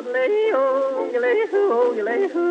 yodelay-o, yodelay-o, yodelay-o.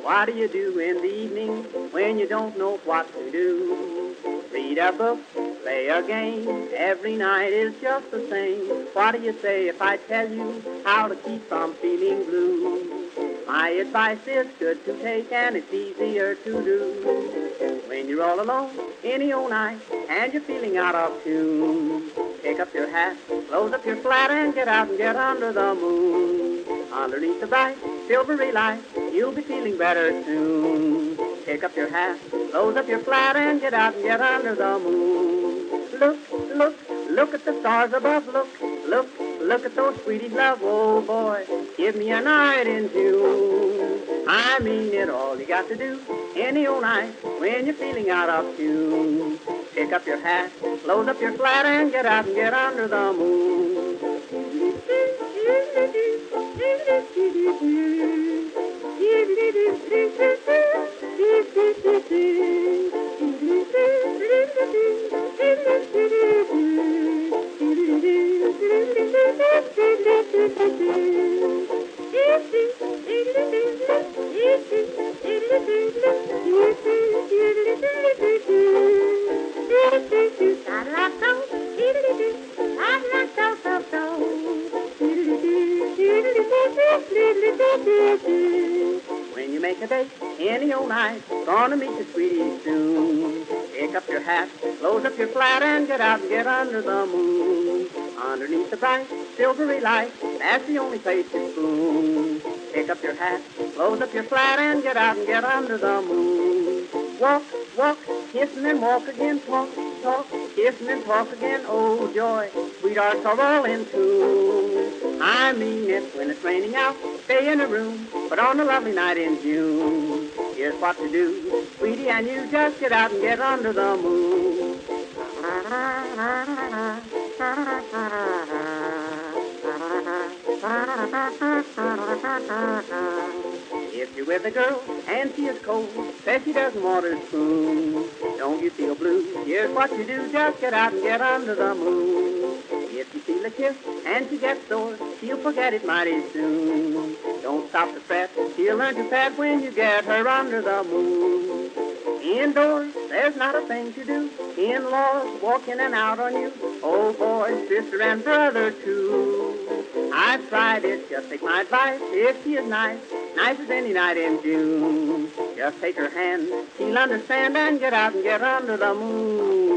What do you do in the evening when you don't know what to do? Read a book, play a game, every night is just the same. What do you say if I tell you how to keep from feeling blue? My advice is good to take and it's easier to do. When you're all alone in your own night and you're feeling out of tune, pick up your hat, close up your flat and get out and get under the moon. Underneath the bright silvery light, you'll be feeling better soon. Pick up your hat, close up your flat and get out and get under the moon. Look, look, look at the stars above. Look, look, look at those sweeties love. Oh boy, give me a night in June. I mean it, all you got to do any old night when you're feeling out of tune. Pick up your hat, close up your flat and get out and get under the moon. When you make a date any old night, gonna meet your sweetie soon. Pick up your hat, close up your flat, and get out and get under the moon. Underneath the bright silvery light, that's the only place to spoon. Pick up your hat, close up your flat, and get out and get under the moon. Walk, walk, kiss and then walk again. Talk, talk, kiss and then talk again. Oh joy, sweethearts are all in tune. I mean it, when it's raining out, stay in a room, but on a lovely night in June, here's what to do, sweetie, and you just get out and get under the moon. If you're with a girl and she is cold, says she doesn't want her spoon, don't you feel blue? Here's what you do, just get out and get under the moon. If you feel a kiss and she gets sore, she'll forget it mighty soon. Don't stop to fret, she'll learn to pet when you get her under the moon. Indoors, there's not a thing to do. In-laws walk in and out on you. Oh boy, sister and brother too. I've tried it, just take my advice. If she is nice, nice as any night in June, just take her hand, she'll understand, and get out and get under the moon.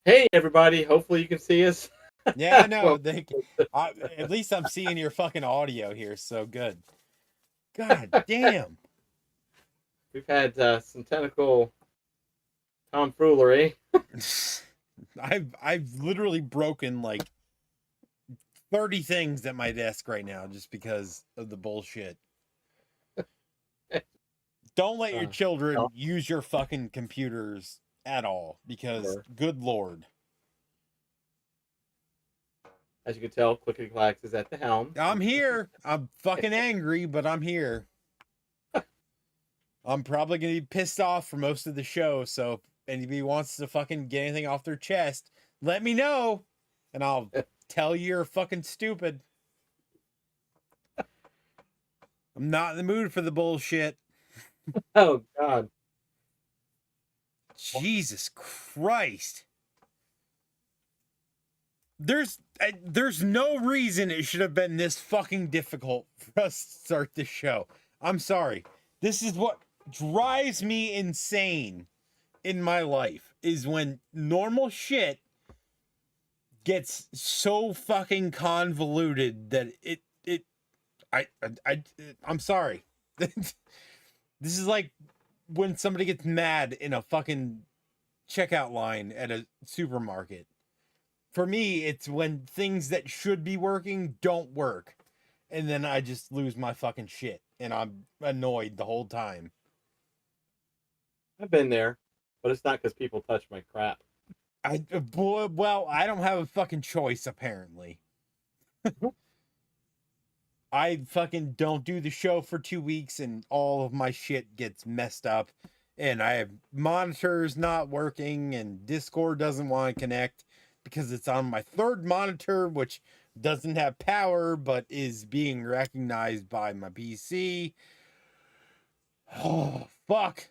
Hey everybody, hopefully you can see us. Yeah, no, at least I'm seeing your fucking audio here, so good. God damn. We've had some technical tomfoolery. I've literally broken like 30 things at my desk right now just because of the bullshit. Don't let your children use your fucking computers at all, because good lord. As you can tell, Clickety Clacks is at the helm. I'm here. I'm fucking angry, but I'm here. I'm probably gonna be pissed off for most of the show, so if anybody wants to fucking get anything off their chest, let me know, and I'll tell you you're fucking stupid. I'm not in the mood for the bullshit. Oh, God. Jesus Christ. There's no reason it should have been this fucking difficult for us to start this show. I'm sorry. This is what drives me insane in my life, is when normal shit gets so fucking convoluted that I'm sorry. This is like when somebody gets mad in a fucking checkout line at a supermarket. For me, it's when things that should be working don't work. And then I just lose my fucking shit. And I'm annoyed the whole time. I've been there, but it's not because people touch my crap. Well, I don't have a fucking choice, apparently. I fucking don't do the show for 2 weeks and all of my shit gets messed up. And I have monitors not working and Discord doesn't want to connect because it's on my third monitor, which doesn't have power but is being recognized by my PC. Oh, fuck.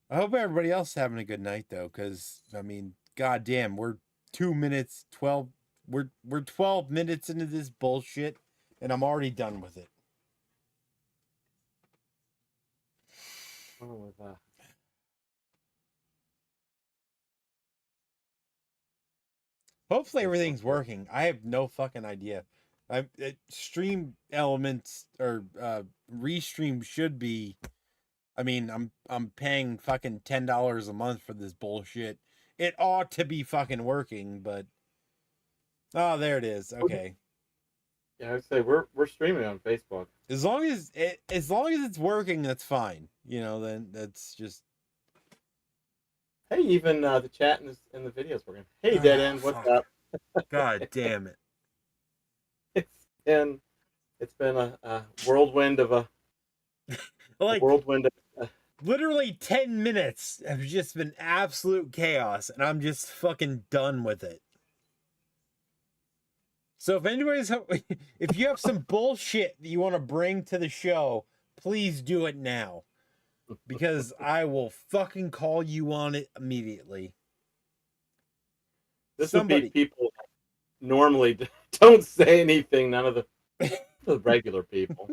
I hope everybody else is having a good night though, because I mean, goddamn, we're 2 minutes 12. We're 12 minutes into this bullshit, and I'm already done with it. Oh, with that. Hopefully everything's working. I have no fucking idea. Stream elements or restream should be. I mean, I'm paying fucking $10 a month for this bullshit. It ought to be fucking working, but oh, there it is. Okay. Yeah, I'd say we're streaming on Facebook. As long as it's working, that's fine. You know, then that's just. Hey, even the chat and the videos working. Hey, Dead End, what's up? God damn it! It's been a whirlwind of a whirlwind of. Literally 10 minutes have just been absolute chaos, and I'm just fucking done with it. So if you have some bullshit that you want to bring to the show, please do it now. Because I will fucking call you on it immediately. This would be people that normally don't say anything, none of the regular people.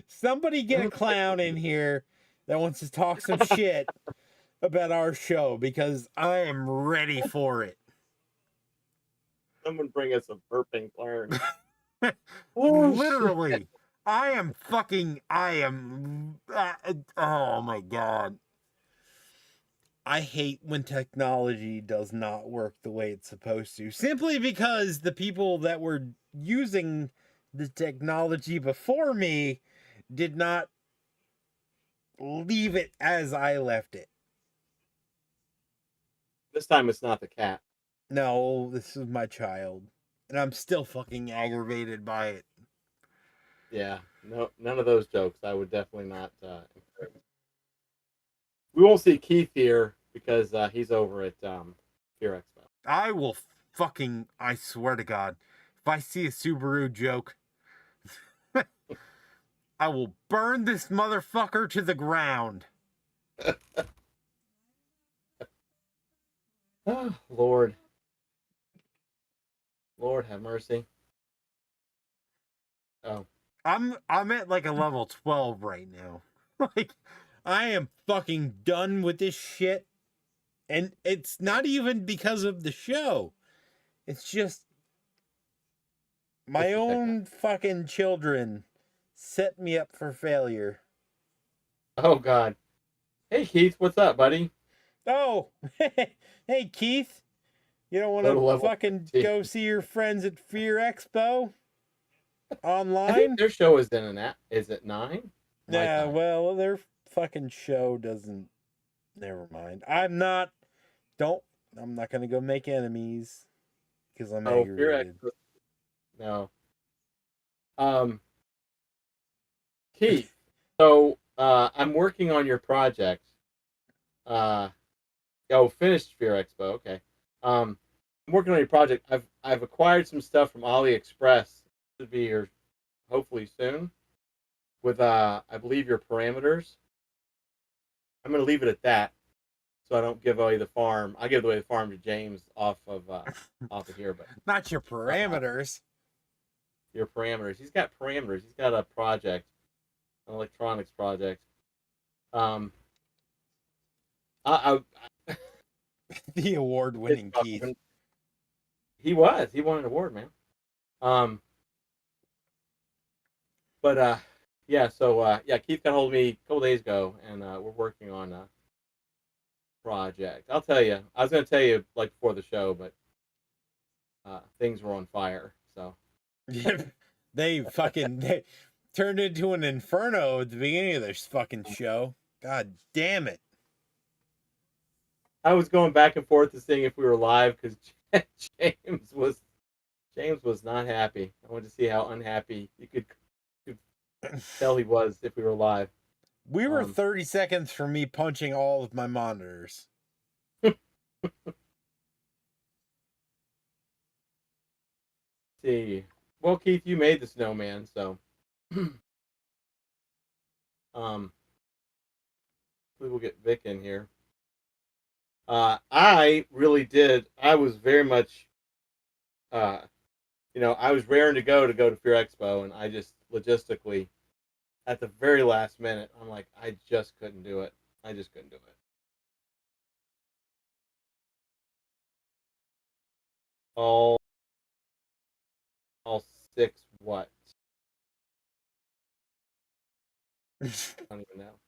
Somebody get a clown in here that wants to talk some shit about our show, because I am ready for it. Someone bring us a burping clown. Literally. Oh my God. I hate when technology does not work the way it's supposed to. Simply because the people that were using the technology before me did not leave it as I left it. This time it's not the cat. No, this is my child. And I'm still fucking aggravated by it. Yeah, no, none of those jokes. I would definitely not. We won't see Keith here because he's over at Fear Expo. I will fucking, I swear to God, if I see a Subaru joke, I will burn this motherfucker to the ground. Oh, Lord. Lord have mercy. Oh. I'm at like a level 12 right now. Like, I am fucking done with this shit. And it's not even because of the show. It's just my own fucking children set me up for failure. Oh, God. Hey, Keith, what's up, buddy? Oh, hey, Keith. You don't want to fucking go see your friends at Fear Expo online? I think their show is in an app. Is it 9? Yeah, well, their fucking show doesn't. Never mind. I'm not going to go make enemies because I'm aggravated. No. Keith, so I'm working on your project. Finished Fear Expo. Okay. I'm working on your project. I've acquired some stuff from AliExpress. Should be here hopefully soon. With I believe your parameters. I'm gonna leave it at that, so I don't give away the farm. I give away the farm to James off of here, but not your parameters. Your parameters. He's got parameters. He's got a project, an electronics project. The award-winning Keith. He won an award, man. But yeah, so yeah, Keith got hold of me a couple days ago, and we're working on a project. I'll tell you, I was going to tell you like before the show, but things were on fire. So They turned into an inferno at the beginning of this fucking show. God damn it. I was going back and forth to seeing if we were live because James was not happy. I wanted to see how unhappy you could tell he was if we were live. We were 30 seconds from me punching all of my monitors. See, well, Keith, you made the snowman, so we will get Vic in here. I really did. I was very much, I was raring to go to Fear Expo, and I just logistically, at the very last minute, I'm like, I just couldn't do it. I just couldn't do it. All six what? I don't even know.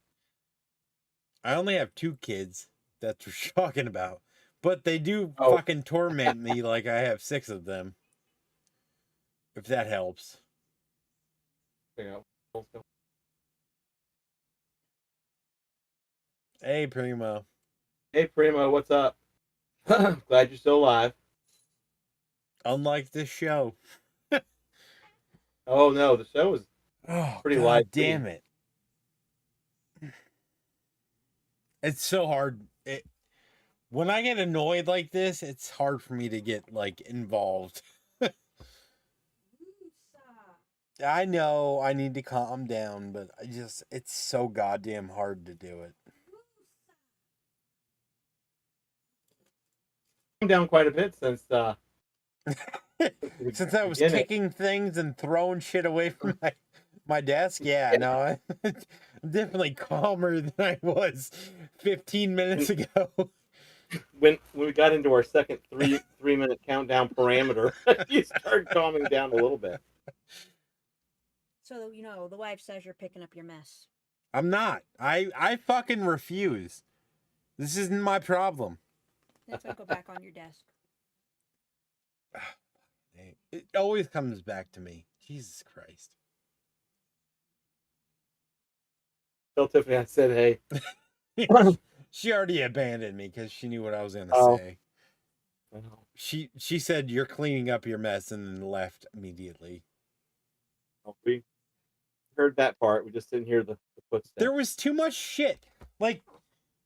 I only have 2 kids. That's what you're talking about. But they do fucking torment me like I have 6 of them. If that helps. Hey, Primo. Hey, Primo, what's up? Glad you're still alive. Unlike this show. Oh, no, the show was pretty live. Damn it. It's so hard. When I get annoyed like this, it's hard for me to get, like, involved. I know I need to calm down, but it's so goddamn hard to do it. Calmed down quite a bit since since I was kicking things and throwing shit away from my desk. Yeah, no, I'm definitely calmer than I was 15 minutes ago. When we got into our second 3-minute countdown parameter, you started calming down a little bit. So, the wife says you're picking up your mess. I'm not. I fucking refuse. This isn't my problem. It's going to go back on your desk. It always comes back to me. Jesus Christ. Tell Tiffany I said hey. She already abandoned me because she knew what I was going to say. She said, you're cleaning up your mess, and then left immediately. We heard that part. We just didn't hear the footsteps. There was too much shit. Like,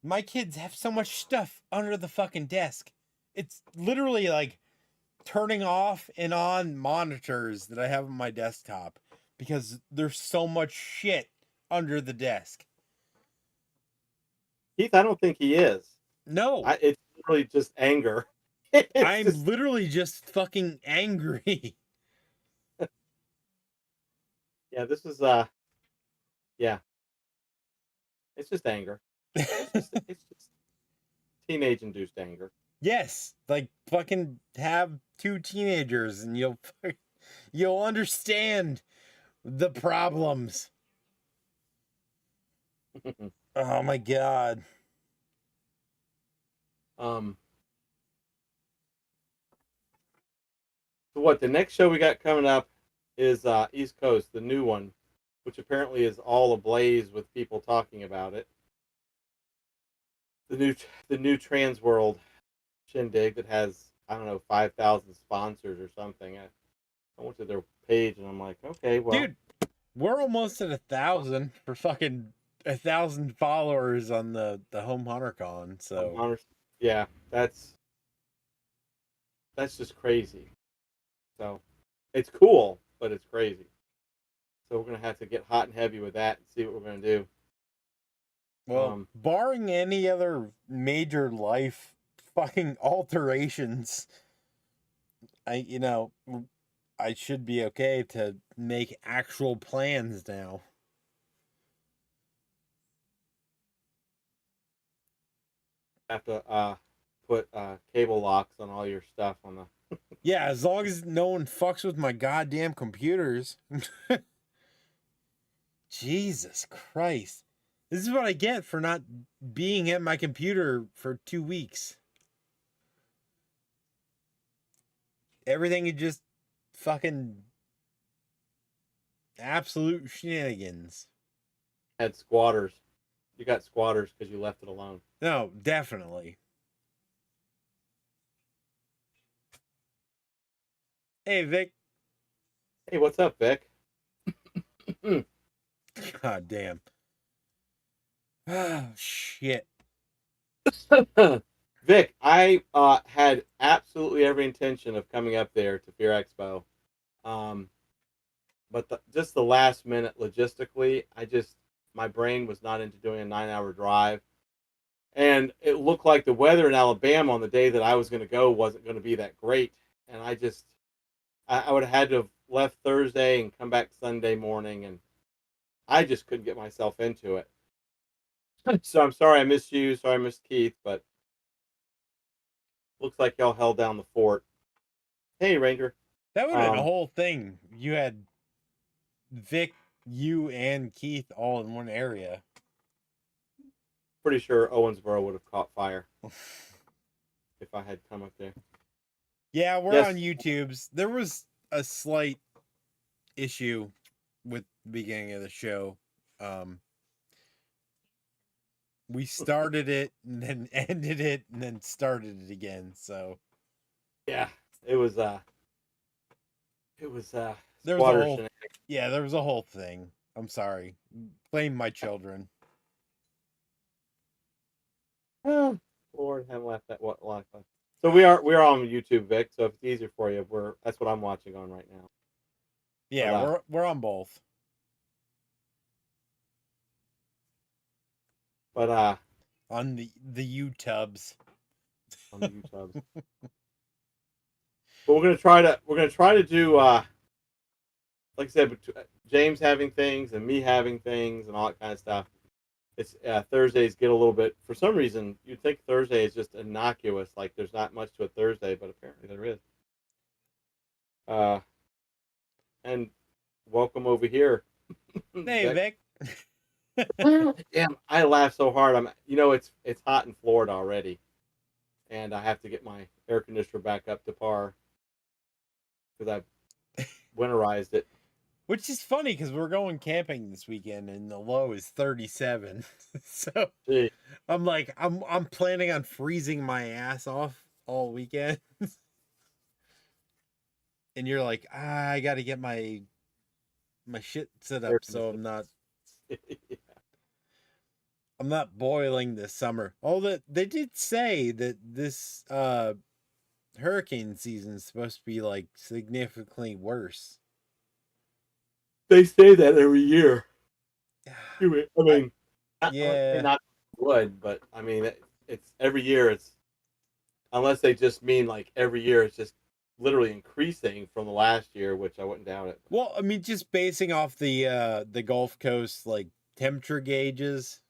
my kids have so much stuff under the fucking desk. It's literally like turning off and on monitors that I have on my desktop because there's so much shit under the desk. Keith, I don't think he is. No. It's literally just anger. I'm literally just fucking angry. Yeah, this is yeah. It's just anger. It's just teenage induced anger. Yes, like fucking have 2 teenagers and you'll understand the problems. Oh my god. So what the next show we got coming up is East Coast, the new one, which apparently is all ablaze with people talking about it. The new Trans World shindig that has, I don't know, 5,000 sponsors or something. I went to their page and I'm like, okay, well, dude, we're almost at 1,000 for fucking 1,000 followers on the Home Hunter Con. So yeah, that's just crazy. So it's cool, but it's crazy. So we're gonna have to get hot and heavy with that and see what we're gonna do. Well, barring any other major life fucking alterations, I should be okay to make actual plans now. Have to put cable locks on all your stuff on the. Yeah, as long as no one fucks with my goddamn computers. Jesus Christ. This is what I get for not being at my computer for 2 weeks. Everything is just fucking absolute shenanigans. Had squatters. You got squatters because you left it alone. No, definitely. Hey, Vic. Hey, what's up, Vic? God damn. Oh, shit. Vic, I had absolutely every intention of coming up there to Fear Expo, but just the last minute logistically, my brain was not into doing a 9-hour drive, and it looked like the weather in Alabama on the day that I was going to go wasn't going to be that great, and I would have had to have left Thursday and come back Sunday morning, and I just couldn't get myself into it. So I'm sorry I missed you. Sorry I missed Keith, but looks like y'all held down the fort. Hey, Ranger. That would have been a whole thing. You had Vic, you, and Keith all in one area. Pretty sure Owensboro would have caught fire if I had come up there. Yeah, we're Yes. on YouTube's. There was a slight issue with the beginning of the show. We started it and then ended it and then started it again. So Yeah, it was there was a squatter whole shenanigans. yeah, there was a whole thing. I'm sorry. Blame my children. Oh, Lord, haven't laughed at what life. So we are on YouTube, Vic. So if it's easier for you, that's what I'm watching on right now. Yeah, But, we're on both. But On the YouTubes. on the YouTubes. But we're gonna try to do like I said, James having things and me having things and all that kind of stuff. It's Thursdays get a little bit, for some reason you'd think Thursday is just innocuous, like there's not much to a Thursday, but apparently there is. And welcome over here. Hey, Vic. Damn, I laugh so hard. It's hot in Florida already, and I have to get my air conditioner back up to par because I've winterized it. Which is funny because we're going camping this weekend and the low is 37. So Gee, I'm like, I'm planning on freezing my ass off all weekend. And you're like, I gotta get my shit set air up so I'm not conditioner. I'm not boiling this summer. Although they did say that this hurricane season is supposed to be like significantly worse. They say that every year. I mean, Yeah. not would, but I mean, it's every year. It's unless they just mean like every year. It's just literally increasing from the last year, which I wouldn't doubt it. Well, I mean, just basing off the Gulf Coast like temperature gauges,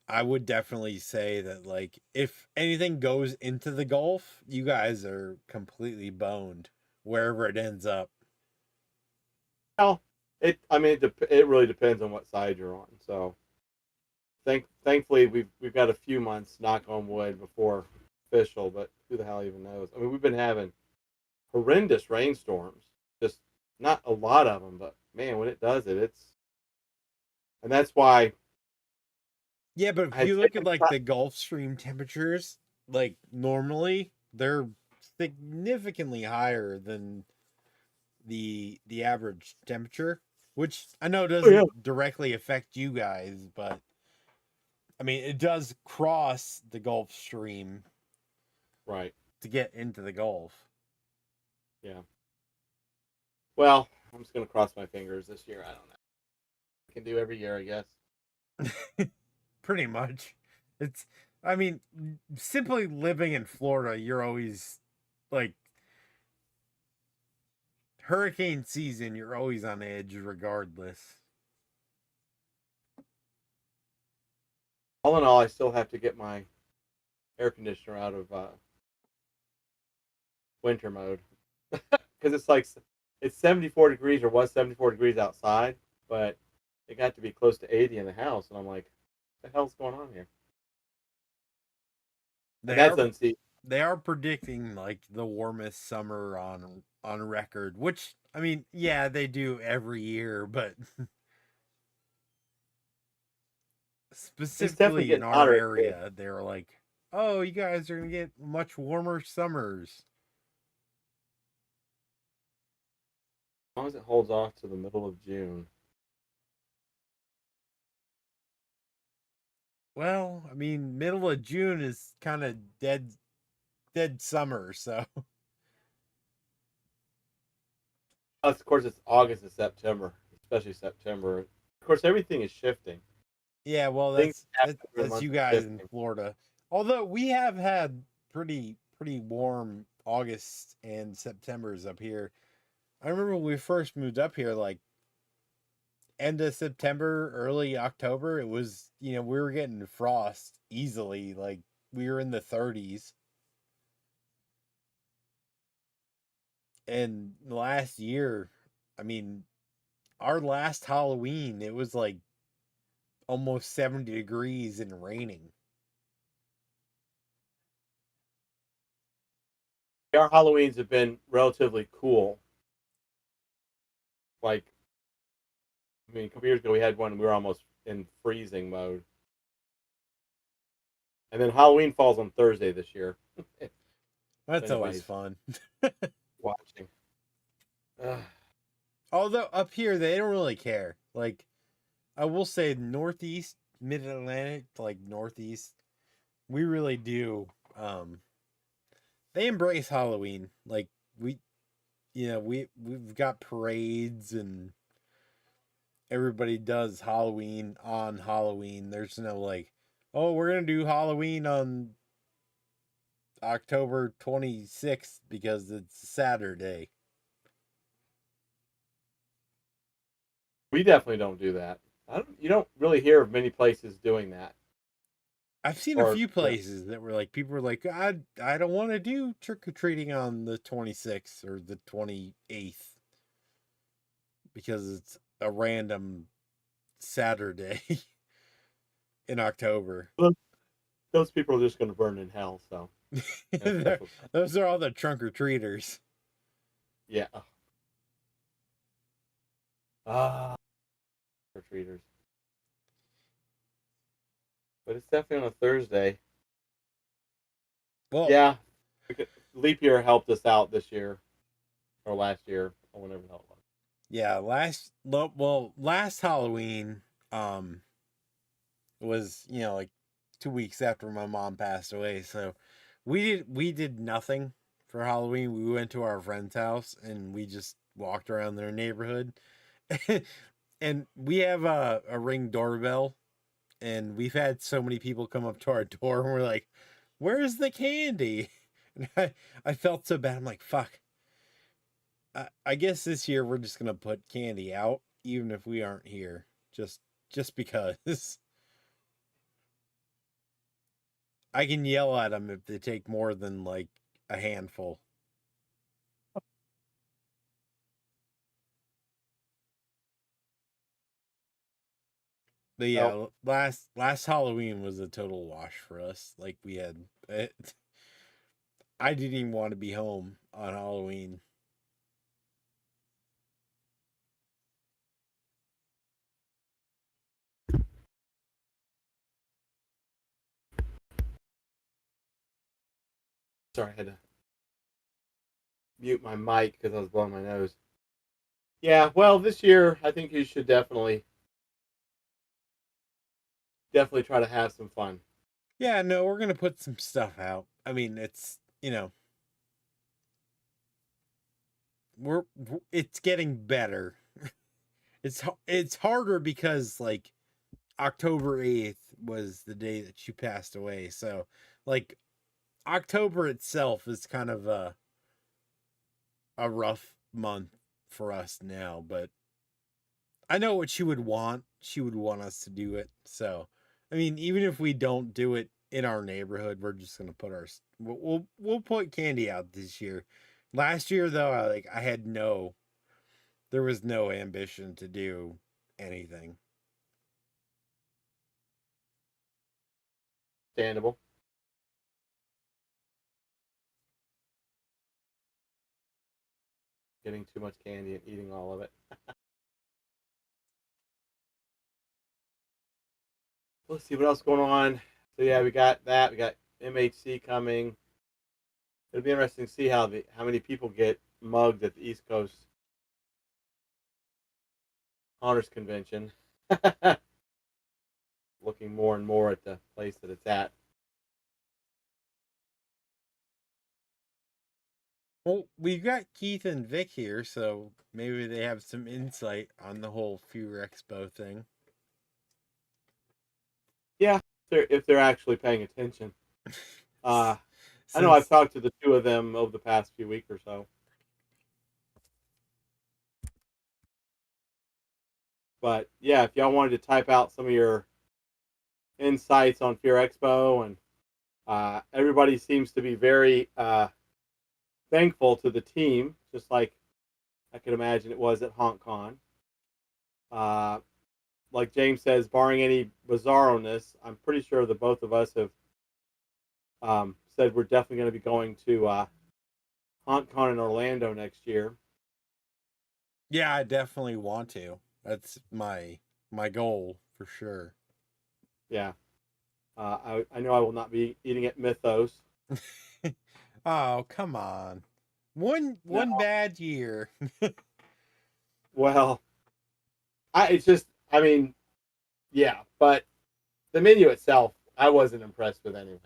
I would definitely say that like if anything goes into the Gulf, you guys are completely boned wherever it ends up. Well, it really depends on what side you're on. So, thankfully, we've got a few months, knock on wood, before official. But who the hell even knows? I mean, we've been having horrendous rainstorms. Just not a lot of them, but man, when it does it, and that's why. Yeah, but if you look at like the Gulf Stream temperatures, like normally they're significantly higher than the average temperature, which I know doesn't directly affect you guys, but I mean it does cross the Gulf Stream Right. to get into the Gulf. Yeah. Well, I'm just gonna cross my fingers this year. I don't know. I can do every year, I guess. Pretty much. It's I mean, simply living in Florida, you're always like hurricane season, you're always on edge regardless. All in all, I still have to get my air conditioner out of winter mode because it's 74 degrees or was 74 degrees outside, but it got to be close to 80 in the house, and I'm like, what the hell's going on here? They That's are unseasonable. they are predicting like the warmest summer on record, which I mean, yeah, they do every year, but It's definitely specifically in getting our hotter here. area, they're like, "Oh, you guys are gonna get much warmer summers." As long as it holds off to the middle of June. Well, I mean, middle of June is kind of dead summer, so Of course, it's August and September, especially September. Of course, everything is shifting. yeah. Well, Things happen every that's month you are guys in shifting. Florida. Although we have had pretty warm August and September's up here. I remember when we first moved up here, like end of September, early October, it was, we were getting frost easily. Like we were in the 30s. And last year, I mean, our last Halloween, it was like almost 70 degrees and raining. Our Halloweens have been relatively cool. Like, I mean, a couple years ago we had one we were almost in freezing mode, and then Halloween falls on Thursday this year. If That's always anybody's fun. watching. Ugh. Although up here, they don't really care. Like, I will say, Northeast, Mid Atlantic, like Northeast, we really do. They embrace Halloween. Like, we've got parades and everybody does Halloween on Halloween. There's no like, oh, we're gonna do Halloween on October 26th because it's Saturday. We definitely don't do that. You don't really hear of many places doing that. I've seen a Or few places that were like, people were like, I don't want to do trick or treating on the 26th or the 28th because it's a random Saturday in October. those people are just going to burn in hell. So Those are all the trunk or treaters. yeah. Ah, trick-or-treaters. But it's definitely on a Thursday. Well, Yeah, leap year helped us out this year or last year or whenever the hell it was. yeah, last Halloween um was, like 2 weeks after my mom passed away. So we did nothing for Halloween. We went to our friend's house and we just walked around their neighborhood. And we have a Ring doorbell, and we've had so many people come up to our door and we're like, "Where's the candy?" And I felt so bad. I'm like, "Fuck." I guess this year we're just gonna put candy out, even if we aren't here, just because. I can yell at them if they take more than like a handful. But Well, yeah, last Halloween was a total wash for us. Like we had, I didn't even want to be home on Halloween. sorry, I had to mute my mic because I was blowing my nose. Yeah, well, this year I think you should definitely try to have some fun. Yeah, no, we're gonna put some stuff out. I mean, it's it's getting better. It's harder because like October 8th was the day that she passed away. So like October itself is kind of a rough month for us now, but I know what she would want. She would want us to do it. So, I mean, even if we don't do it in our neighborhood, we're just gonna put we'll put candy out this year. Last year though, I had there was no ambition to do anything. Understandable. Getting too much candy and eating all of it. Let's see what else going on. So yeah, we got that. We got MHC coming. It'll be interesting to see how many people get mugged at the East Coast Honors Convention. Looking more and more at the place that it's at. Well, we got Keith and Vic here, so maybe they have some insight on the whole Fear Expo thing. Yeah, if they're actually paying attention. I know I've talked to the two of them over the past few weeks or so. But yeah, if y'all wanted to type out some of your insights on Fear Expo, and everybody seems to be very thankful to the team, just like I could imagine it was at HauntCon. Like James says, barring any bizarroness, I'm pretty sure that both of us have said we're definitely going to be going to HauntCon in Orlando next year. Yeah, I definitely want to. That's my goal for sure. Yeah. I know I will not be eating at Mythos. Oh, come on. One bad year. Well, I mean, yeah, but the menu itself, I wasn't impressed with anyway.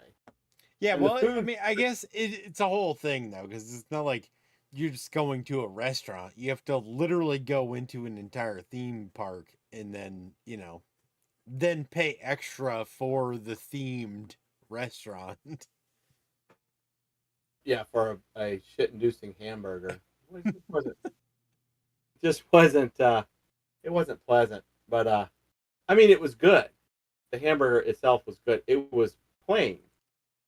Yeah, And the well, I food- mean, I guess it's a whole thing though, because it's not like you're just going to a restaurant. You have to literally go into an entire theme park and then, then pay extra for the themed restaurant. Yeah, for a shit-inducing hamburger. It just wasn't it wasn't pleasant. But I mean, it was good. The hamburger itself was good. It was plain,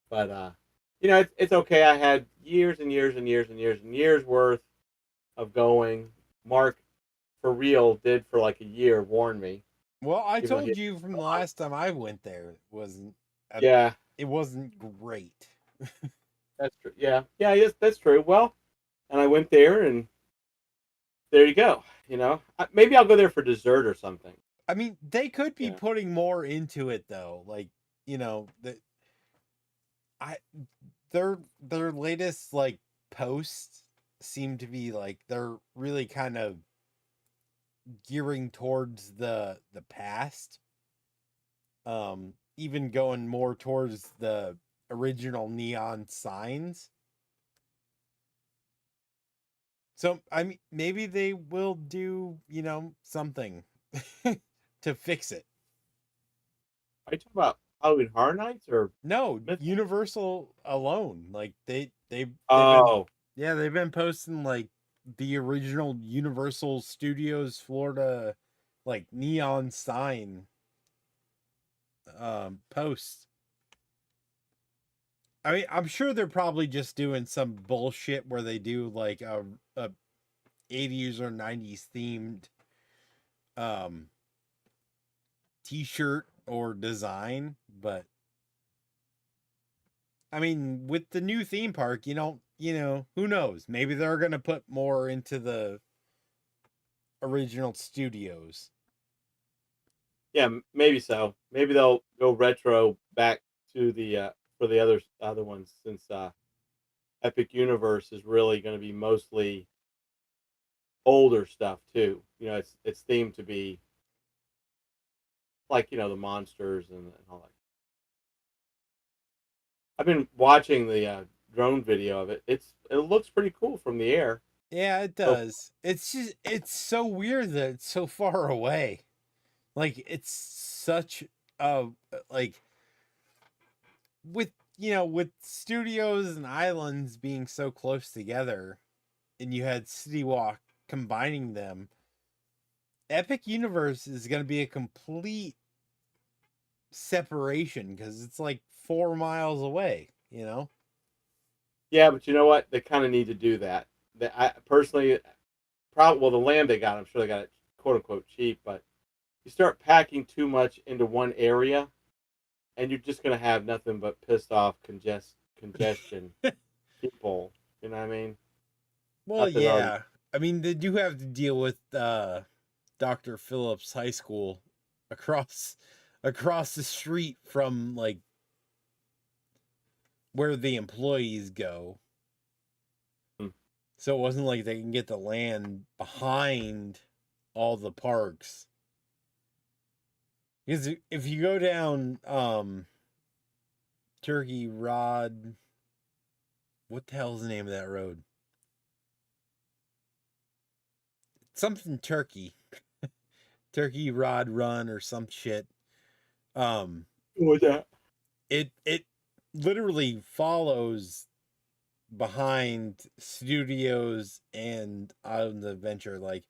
but it's okay. I had years and years and years and years and years worth of going. Mark, for real, did for like a year warn me. Well, I Even though told you from the last time I went there, Yeah, it wasn't great. that's true. Yeah, yes, that's true. Well, and I went there, and there you go. Maybe I'll go there for dessert or something. I mean, they could be Yeah. putting more into it though. Like, that I their latest like posts seem to be like they're really kind of gearing towards the past. Even going more towards the original neon signs. So I mean, maybe they will do, something to fix it. Are you talking about Halloween Horror Nights or? No, Universal alone. Like they've been, Oh, yeah, they've been posting like the original Universal Studios Florida like neon sign posts. I mean, I'm sure they're probably just doing some bullshit where they do like a 80s or 90s themed t-shirt or design, but I mean, with the new theme park, who knows? Maybe they're going to put more into the original studios. yeah, maybe so. Maybe they'll go retro back to the for the other ones, since Epic Universe is really going to be mostly older stuff too. It's themed to be like the monsters and all that. I've been watching the drone video of it. It looks pretty cool from the air. Yeah, it does. It's so weird that it's so far away. Like it's such a like with with studios and islands being so close together, and you had City Walk combining them. Epic Universe is going to be a complete separation because it's like 4 miles away. Yeah, but you know what? They kind of need to do that. I personally, the land they got, I'm sure they got it quote unquote cheap, but you start packing too much into one area, and you're just gonna have nothing but pissed off congestion people. You know what I mean? Well, Nothing already. yeah. I mean, they do have to deal with Dr. Phillips High School across the street from like where the employees go. Hmm. So it wasn't like they can get the land behind all the parks. Because if you go down Turkey Rod, what the hell is the name of that road? Something Turkey. Turkey Rod Run or some shit. What's that? It literally follows behind studios and on the adventure. Like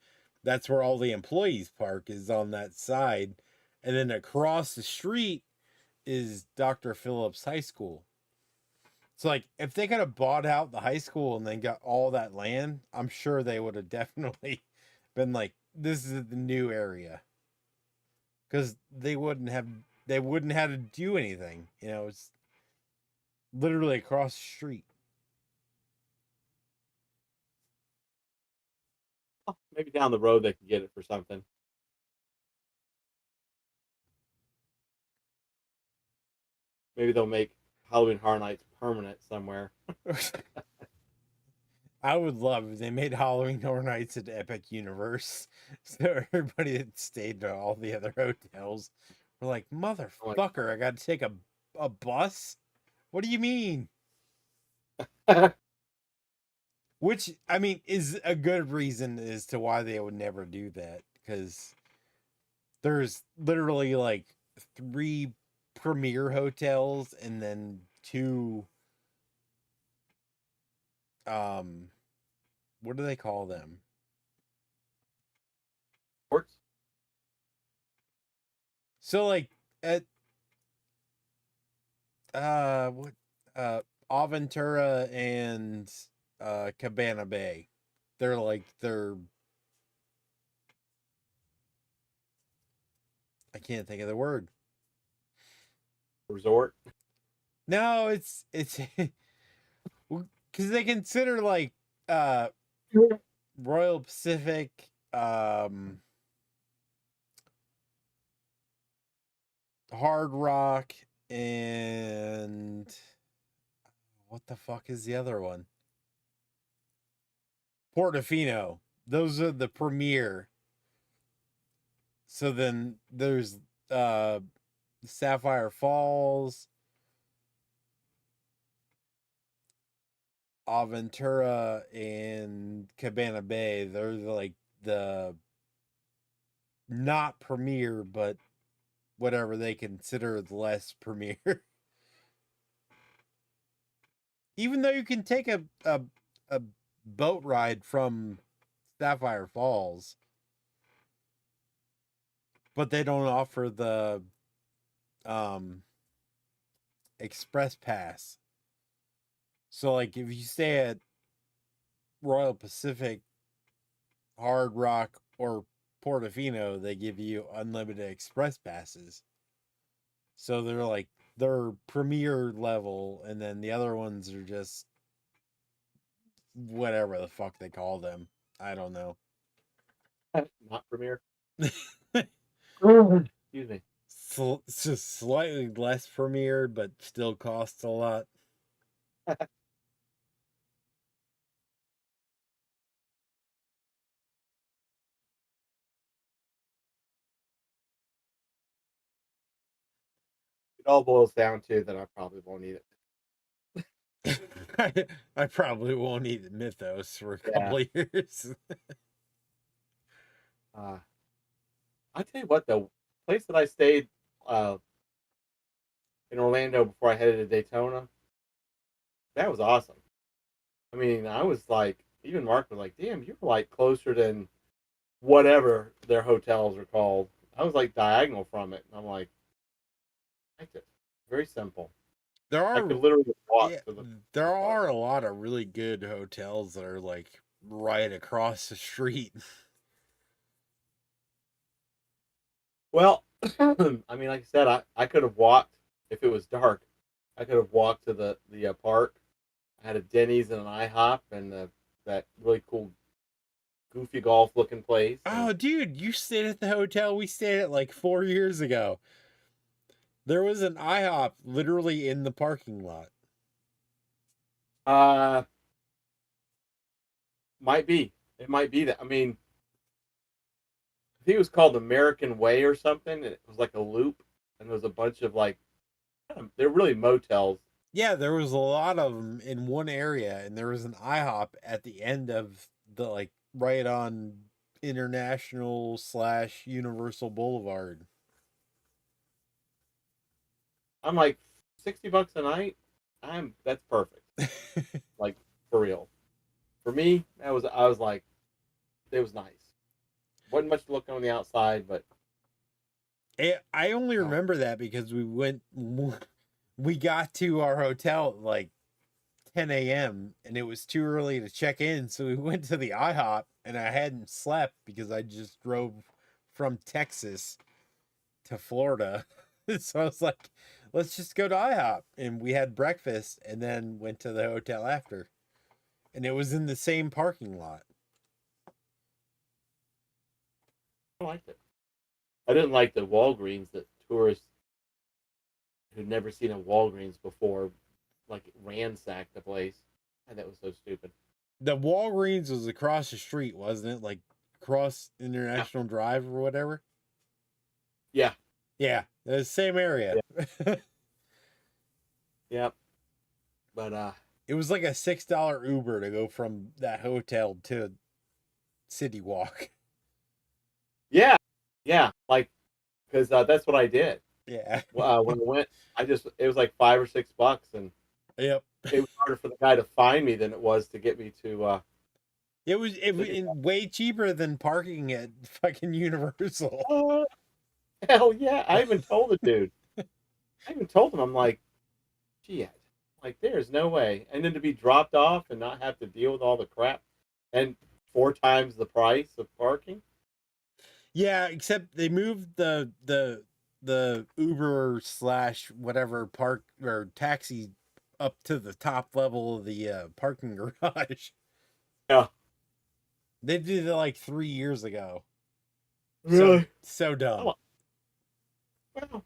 that's where all the employees park is on that side, and then across the street is Dr. Phillips High School. So like if they could have bought out the high school and then got all that land, I'm sure they would have definitely been like, this is the new area. Because they wouldn't have to do anything. You know, it's literally across the street. Oh, maybe down the road they can get it for something. Maybe they'll make Halloween Horror Nights permanent somewhere. I would love if they made Halloween Horror Nights at Epic Universe. So everybody that stayed at all the other hotels were like, motherfucker, I got to take a bus? What do you mean? Which, I mean, is a good reason as to why they would never do that. Because there's literally like 3 premier hotels and then 2 what do they call them? Ports? So like at what Aventura and Cabana Bay. They're I can't think of the word. Resort? No, it's because they consider like Royal Pacific, Hard Rock, and what the fuck is the other one? Portofino. Those are the premier. So then there's Sapphire Falls, Aventura, and Cabana Bay. They're like the not premier, but whatever they consider the less premier. Even though you can take a boat ride from Sapphire Falls, but they don't offer the express pass. So like if you stay at Royal Pacific, Hard Rock, or Portofino, they give you unlimited express passes. So they're premier level, and then the other ones are just whatever the fuck they call them. I don't know. Not premier. Excuse me. It's just slightly less premier, but still costs a lot. It all boils down to that I probably won't eat it. I probably won't eat Mythos for a couple of years. I tell you what, the place that I stayed in Orlando before I headed to Daytona, that was awesome. I mean, I was like, even Mark was like, damn, you're like closer than whatever their hotels are called. I was like diagonal from it. And I'm like, I liked it. Very simple. I could literally walk to the. There are a lot of really good hotels that are like right across the street. Well, I mean, like I said, I could have walked if it was dark, I could have walked to the park. I had a Denny's and an IHOP and that really cool, goofy golf looking place. Oh, dude, you stayed at the hotel we stayed at like 4 years ago. There was an IHOP literally in the parking lot. Might be. It might be that. I mean, I think it was called American Way or something, and it was like a loop, and there was a bunch of like, they're really motels. Yeah, there was a lot of them in one area, and there was an IHOP at the end of the like right on International/Universal Boulevard. I'm like, $60 a night. That's perfect. Like for real. For me, I was like, it was nice. Wasn't much to look on the outside, but I only remember that because we got to our hotel at like 10 a.m. and it was too early to check in, so we went to the IHOP, and I hadn't slept because I just drove from Texas to Florida. So I was like, let's just go to IHOP, and we had breakfast and then went to the hotel after. And it was in the same parking lot. I liked it. I didn't like the Walgreens that tourists who'd never seen a Walgreens before, like, ransacked the place. And that was so stupid. The Walgreens was across the street, wasn't it? Like across International Drive or whatever. Yeah. Yeah, the same area. Yeah. Yep. But it was like a $6 Uber to go from that hotel to City Walk. Yeah, like, because that's what I did. Yeah. When I went, it was like $5 or $6, and Yep. it was harder for the guy to find me than it was to get me to. It was way cheaper than parking at fucking Universal. Hell yeah! I even told the dude. I even told him, I'm like, gee, like, there's no way. And then to be dropped off and not have to deal with all the crap, and 4 times the price of parking. Yeah, except they moved the Uber / whatever park or taxi up to the top level of the parking garage. Yeah. They did it like 3 years ago. Really? So dumb. Oh. Well,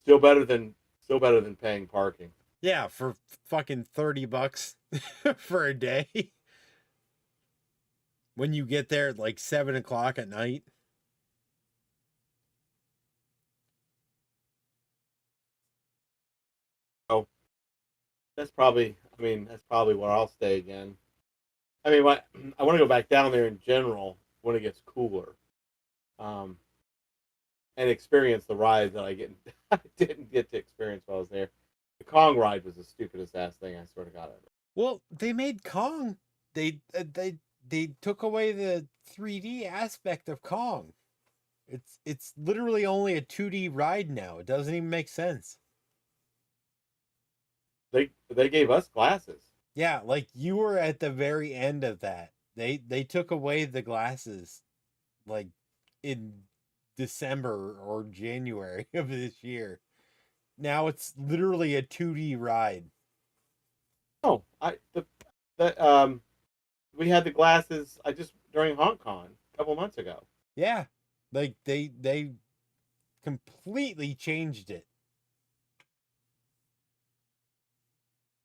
still better than paying parking. Yeah, for fucking $30 for a day. When you get there at like 7 o'clock at night. Oh, that's probably where I'll stay again. I mean, I want to go back down there in general when it gets cooler, and experience the ride that I didn't get to experience while I was there. The Kong ride was the stupidest ass thing, I swear to God, ever. Well, they made Kong. They took away the 3D aspect of Kong. It's literally only a 2D ride now. It doesn't even make sense. They gave us glasses. Yeah, like you were at the very end of that. They took away the glasses like in December or January of this year. Now it's literally a 2D ride. Oh, we had the glasses during Hong Kong a couple months ago. Yeah. Like they completely changed it.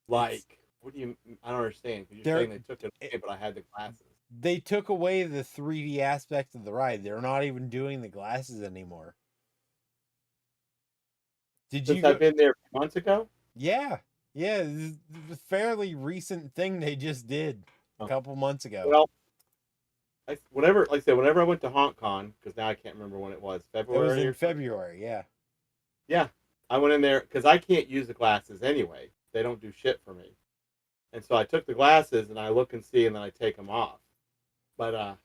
Like, what do you? I don't understand. Because you're saying they took it away, but I had the glasses. They took away the 3D aspect of the ride. They're not even doing the glasses anymore. Since I've been there months ago? Yeah. Yeah, this is a fairly recent thing they just did a couple months ago. Well, whenever I went to Hong Kong, because now I can't remember when it was. February? It was in February, yeah. Yeah. I went in there because I can't use the glasses anyway. They don't do shit for me. And so I took the glasses and I look and see and then I take them off. But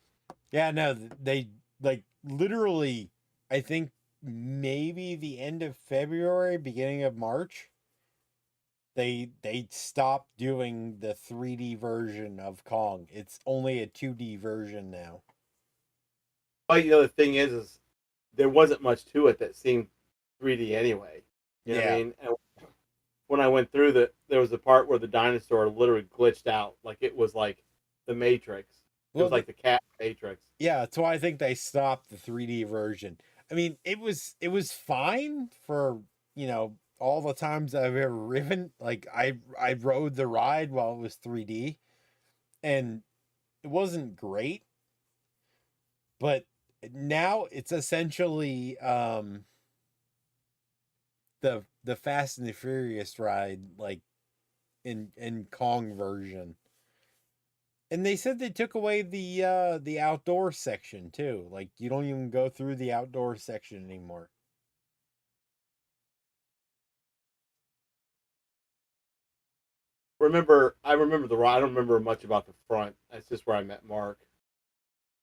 yeah, no, they like literally, I think maybe the end of February, beginning of March, they stopped doing the 3D version of Kong. It's only a 2D version now. But the thing is there wasn't much to it that seemed 3D anyway. You know what Yeah. I mean? And when I went through there was a part where the dinosaur literally glitched out, like it was like the Matrix. It Well, was like the cat Matrix. yeah, that's why I think they stopped the 3D version. I mean, it was fine for, all the times I've ever ridden. Like I rode the ride while it was 3D, and it wasn't great, but now it's essentially the Fast and the Furious ride, like in Kong version. And they said they took away the outdoor section too. Like you don't even go through the outdoor section anymore. I remember the ride. I don't remember much about the front. That's just where I met Mark.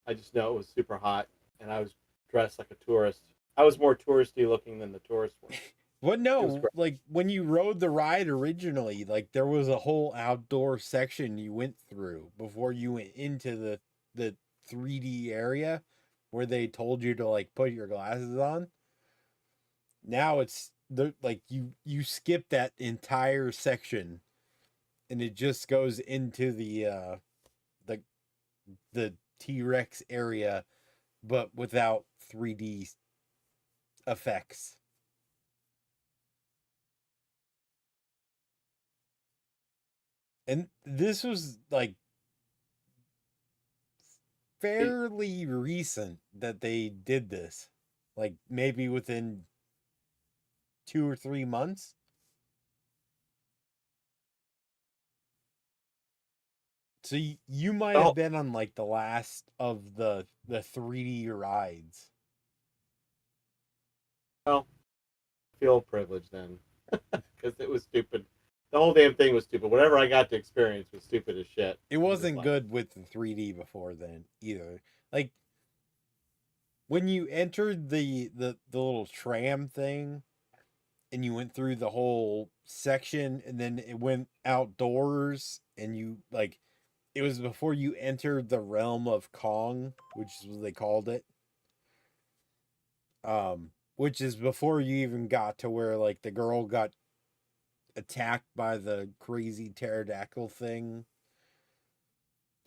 I just know it was super hot, and I was dressed like a tourist. I was more touristy looking than the tourist one. But It was no, great. like when you rode the ride originally, like there was a whole outdoor section you went through before you went into the 3D area where they told you to like put your glasses on. Now it's the like you skip that entire section and it just goes into the the T-Rex area but without 3D effects. And this was like It, fairly recent that they did this. Like maybe within 2 or 3 months. So you might have oh, been on like the last of the 3D rides. well, I feel privileged then because it was stupid. The whole damn thing was stupid. Whatever I got to experience was stupid as shit. It I'm just wasn't like, good with the 3D before then either. Like when you entered the little tram thing and you went through the whole section and then it went outdoors and you like it was before you entered the realm of Kong, which is what they called it. Which is before you even got to where like the girl got attacked by the crazy pterodactyl thing.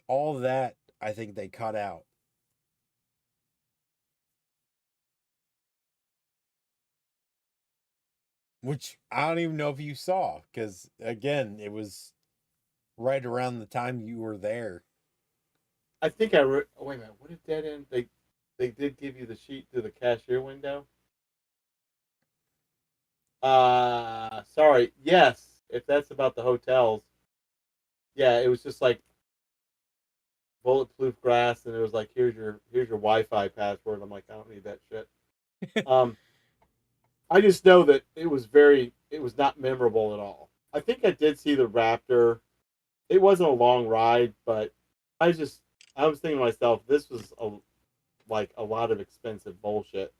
All that I think they cut out. Which I don't even know if you saw, because again, it was right around the time you were there. I think oh, wait a minute. What did Dead End? They did give you the sheet through the cashier window. Sorry. Yes, if that's about the hotels. Yeah, it was just like bulletproof glass, and it was like, here's your Wi-Fi password. I'm like, I don't need that shit. Um, I just know that it was not memorable at all. I think I did see the Raptor. It wasn't a long ride, but I just I was thinking to myself, this was like a lot of expensive bullshit,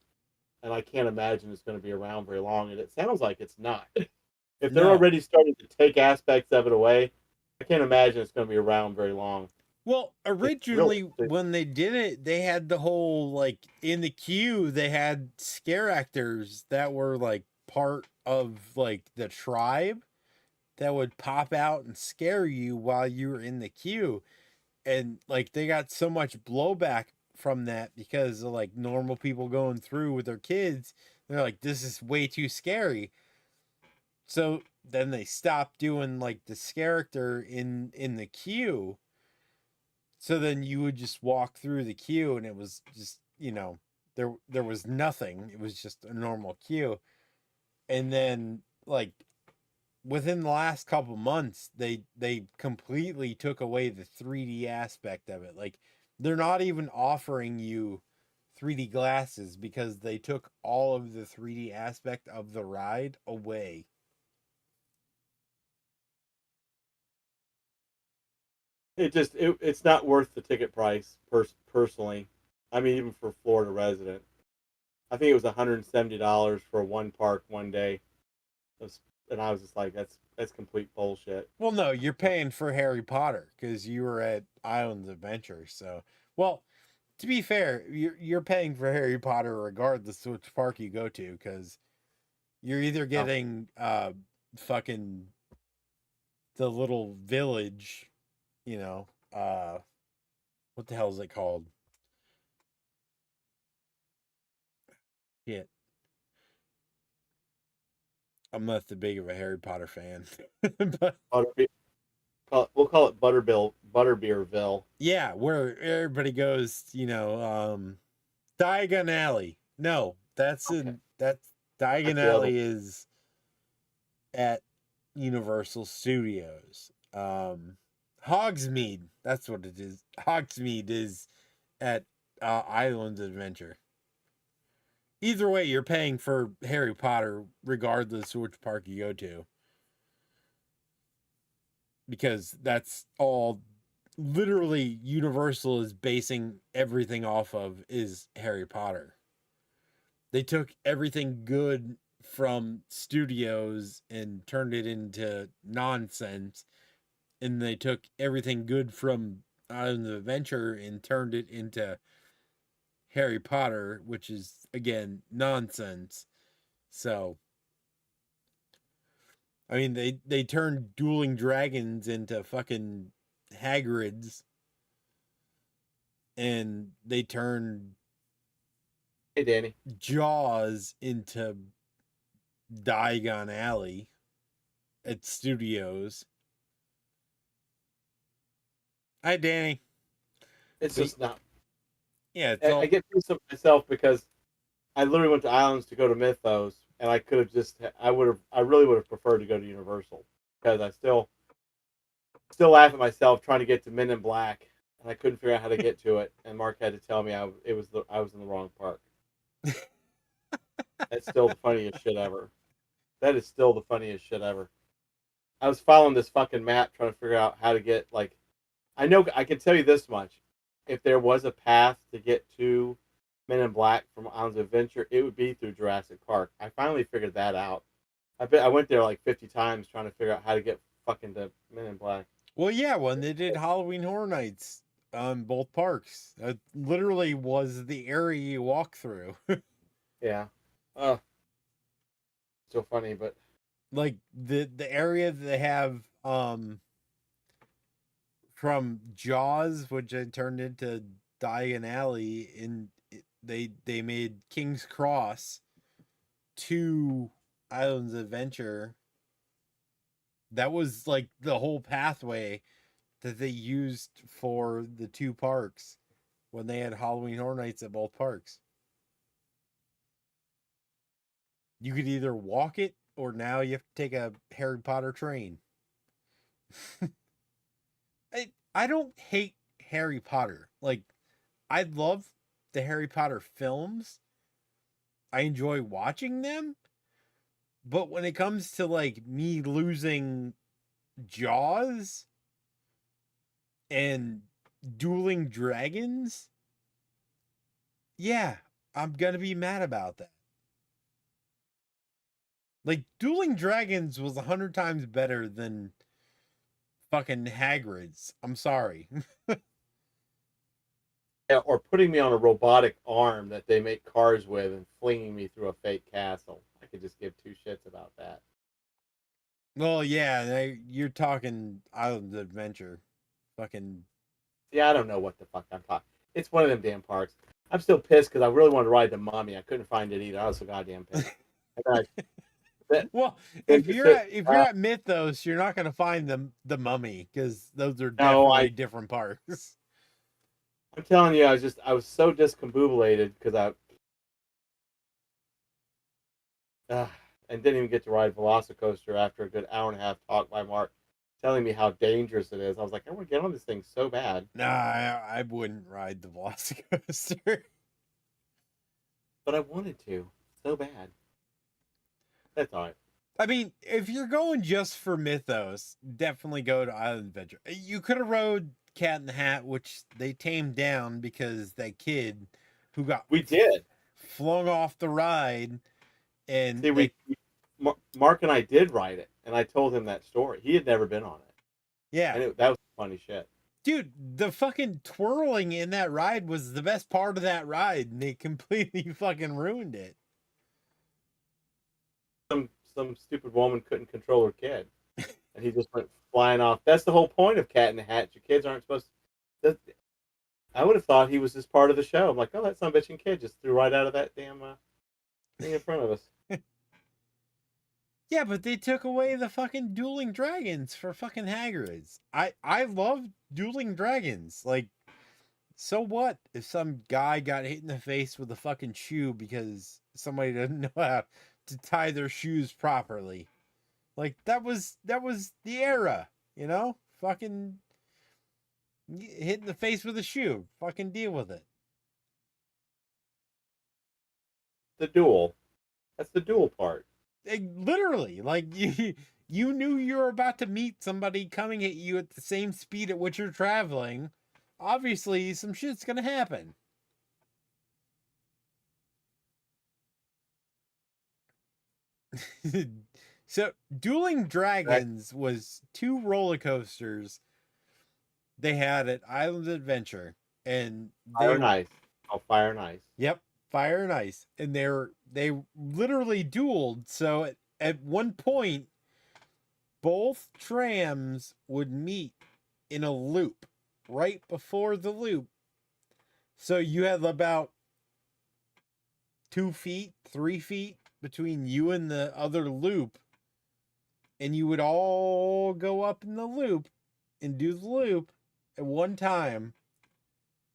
and I can't imagine it's going to be around very long. And it sounds like it's not. If they're No. already starting to take aspects of it away, I can't imagine it's going to be around very long. Well, It's really originally when they did it, they had the whole like in the queue, they had scare actors that were like part of like the tribe that would pop out and scare you while you were in the queue. And like they got so much blowback from that because of like normal people going through with their kids. They're like, this is way too scary. So then they stopped doing like this character in the queue. So then you would just walk through the queue and it was just, there was nothing. It was just a normal queue. And then like within the last couple months they completely took away the 3D aspect of it. Like they're not even offering you 3D glasses because they took all of the 3D aspect of the ride away. it's not worth the ticket price personally. I mean, even for a Florida resident, I think it was $170 for one park one day. And I was just like, that's complete bullshit. Well, no, you're paying for Harry Potter because you were at Islands Adventure. So, well, to be fair, you're paying for Harry Potter regardless of which park you go to because You're either getting fucking the little village, you know, what the hell is it called? Shit. I'm not the big of a Harry Potter fan. But We'll call it Butterbeerville. yeah, where everybody goes, you know, Diagon Alley. No, that's Okay. that's Diagon That's the other Alley is at Universal Studios. Hogsmeade, that's what it is. Hogsmeade is at Islands Adventure. Either way, you're paying for Harry Potter regardless of which park you go to. Because that's all literally Universal is basing everything off of is Harry Potter. They took everything good from studios and turned it into nonsense, and they took everything good from Islands of Adventure and turned it into Harry Potter, which is again nonsense. So I mean they turned Dueling Dragons into fucking Hagrid's, and they turned Hey, Danny. Jaws into Diagon Alley at studios. Hi, Danny. It's So- just not. Yeah, it's I all, get pissed at myself because I literally went to Islands to go to Mythos, and I could have just. I really would have preferred to go to Universal because I still laugh at myself trying to get to Men in Black, and I couldn't figure out how to get to it. And Mark had to tell me I was in the wrong park. That's still the funniest shit ever. That is still the funniest shit ever. I was following this fucking map trying to figure out how to get, like, I know I can tell you this much. If there was a path to get to Men in Black from Islands of Adventure, it would be through Jurassic Park. I finally figured that out. I went there like 50 times trying to figure out how to get fucking to Men in Black. well, yeah, when they did Halloween Horror Nights on both parks, that literally was the area you walk through. Yeah. So funny, but Like the area that they have from Jaws, which I turned into Diagon Alley, and they made King's Cross to Islands Adventure. That was like the whole pathway that they used for the two parks when they had Halloween Horror Nights at both parks. You could either walk it or now you have to take a Harry Potter train. I don't hate Harry Potter. Like, I love the Harry Potter films. I enjoy watching them. But when it comes to like me losing Jaws and Dueling Dragons, yeah, I'm gonna be mad about that. Like, Dueling Dragons was 100 times better than fucking Hagrid's. I'm sorry. yeah, or putting me on a robotic arm that they make cars with and flinging me through a fake castle. I could just give two shits about that. Well, yeah, you're talking Island Adventure. Fucking. Yeah, I don't know what the fuck I'm talking. It's one of them damn parks. I'm still pissed because I really wanted to ride the Mummy. I couldn't find it either. I was so goddamn pissed. Well, It's if just- you're at Mythos, you're not gonna find the Mummy because those are No, definitely different parks. I'm telling you, I was so discombobulated because and didn't even get to ride Velocicoaster after a good hour and a half talk by Mark telling me how dangerous it is. I was like, I want to get on this thing so bad. Nah, I wouldn't ride the Velocicoaster. But I wanted to so bad. That's all right. I mean, if you're going just for Mythos, definitely go to Island Adventure. You could have rode Cat in the Hat, which they tamed down because that kid who got We did. flung off the ride, and See, Mark and I did ride it, and I told him that story. He had never been on it. yeah, And that was funny shit. dude, the fucking twirling in that ride was the best part of that ride, and they completely fucking ruined it. some stupid woman couldn't control her kid, and he just went flying off. That's the whole point of Cat in the Hat. Your kids aren't supposed to. I would have thought he was just part of the show. I'm like, oh, that son of a bitching kid just threw right out of that damn thing in front of us. Yeah, but they took away the fucking dueling dragons for fucking Hagrids. I love dueling dragons. Like, so what if some guy got hit in the face with a fucking shoe because somebody doesn't know how to tie their shoes properly? Like, that was the era, you know? Fucking hit in the face with a shoe. Fucking deal with it. The duel. That's the duel part. Literally, like you knew you were about to meet somebody coming at you at the same speed at which you're traveling. Obviously, some shit's gonna happen. So, Dueling Dragons was 2 roller coasters they had at Island Adventure, and Fire and Ice. Oh, Fire and Ice. Yep, Fire and Ice, and they literally dueled. So at one point, both trams would meet in a loop right before the loop. So you had about 2 feet, 3 feet between you and the other loop, and you would all go up in the loop and do the loop at one time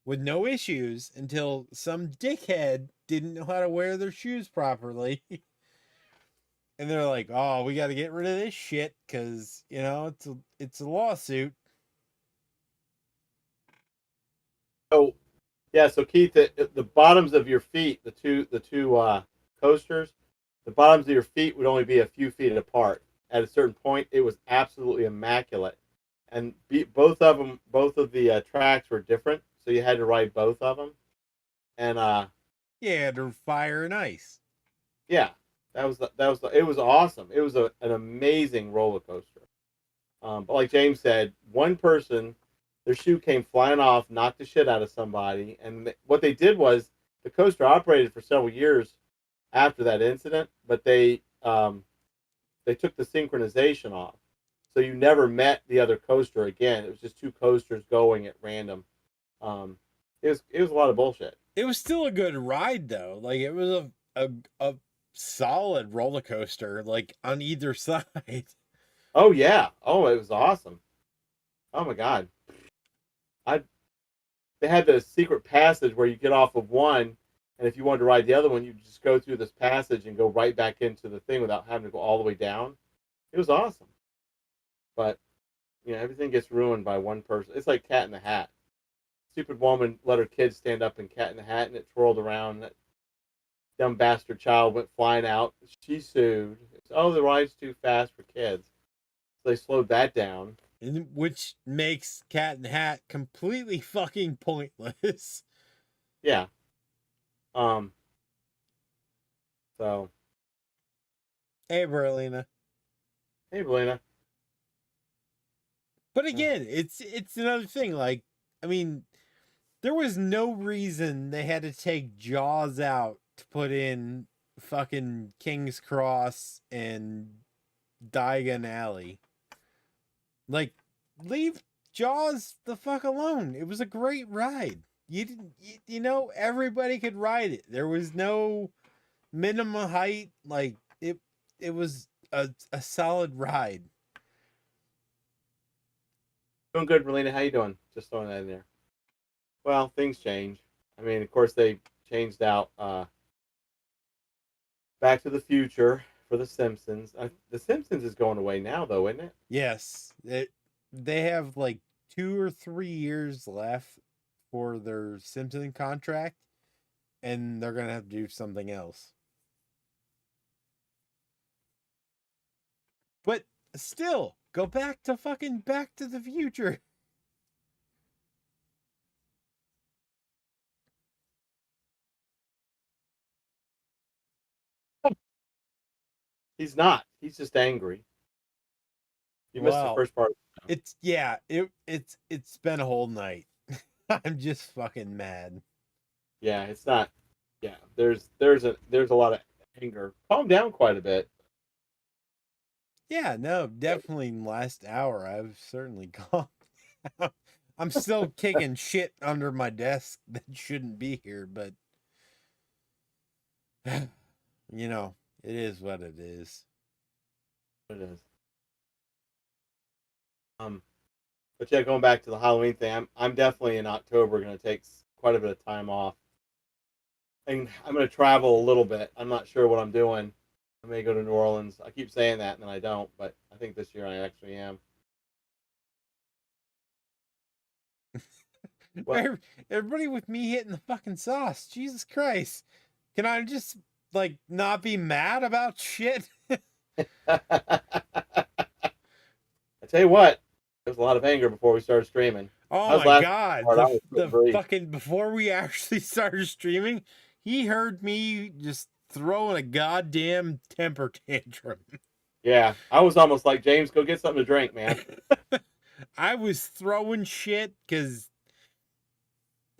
with no issues until some dickhead didn't know how to wear their shoes properly. And they're like, oh, we got to get rid of this shit because, you know, it's a lawsuit. So, yeah, so Keith, the bottoms of your feet, the two coasters, the bottoms of your feet would only be a few feet apart. At a certain point, it was absolutely immaculate. And both of the tracks were different, so you had to ride both of them. And yeah, they're Fire and Ice. Yeah, it was awesome. It was an amazing roller coaster. But like James said, one person, their shoe came flying off, knocked the shit out of somebody, and what they did was the coaster operated for several years after that incident, but they took the synchronization off. So you never met the other coaster again. It was just 2 coasters going at random. It was a lot of bullshit. It was still a good ride though. Like, it was a solid roller coaster, like on either side. Oh yeah. Oh, it was awesome. Oh my god. They had the secret passage where you get off of one, and if you wanted to ride the other one, you just go through this passage and go right back into the thing without having to go all the way down. It was awesome. But, you know, everything gets ruined by one person. It's like Cat in the Hat. Stupid woman let her kids stand up in Cat in the Hat, and it twirled around. That dumb bastard child went flying out. She sued. Oh, the ride's too fast for kids. So they slowed that down. Which makes Cat in the Hat completely fucking pointless. Yeah. So. Hey, Berlina. Hey, Berlina. But again, it's another thing. Like, I mean, there was no reason they had to take Jaws out to put in fucking King's Cross and Diagon Alley. Like, leave Jaws the fuck alone. It was a great ride. You know, everybody could ride it. There was no minimum height. Like, it was a solid ride. Doing good, Berlina. How you doing? Just throwing that in there. Well, things change. I mean, of course, they changed out Back to the Future for The Simpsons. The Simpsons is going away now, though, isn't it? Yes. They have like 2 or 3 years left for their Simpson contract, and they're going to have to do something else. But still, go back to fucking Back to the Future. He's not. He's just angry. You missed the first part. It's been a whole night. I'm just fucking mad. Yeah, it's not. Yeah, there's a lot of anger. Calm down quite a bit. Yeah, no, definitely in the last hour I've certainly calmed down. I'm still kicking shit under my desk that shouldn't be here, but you know, it is what it is. It is. But yeah, going back to the Halloween thing, I'm definitely in October going to take quite a bit of time off, and I'm going to travel a little bit. I'm not sure what I'm doing. I may go to New Orleans. I keep saying that, and then I don't. But I think this year I actually am. Well, Everybody with me hitting the fucking sauce. Jesus Christ. Can I just like not be mad about shit? I tell you what, there was a lot of anger before we started streaming. I Oh was my laughing god. hard. I was The couldn't breathe. fucking before we actually started streaming, he heard me just throwing a goddamn temper tantrum. Yeah, I was almost like, James, go get something to drink, man. I was throwing shit because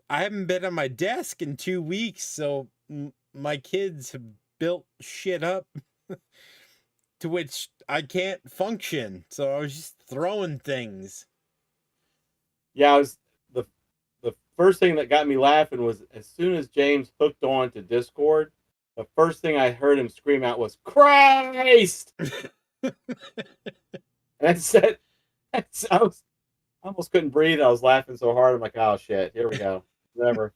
I haven't been on my desk in 2 weeks, so my kids have built shit up to which I can't function. So I was just throwing things. Yeah, I was the first thing that got me laughing was as soon as James hooked on to Discord, the first thing I heard him scream out was Christ. And I said, I almost couldn't breathe. I was laughing so hard. I'm like, oh shit, here we go. Whatever.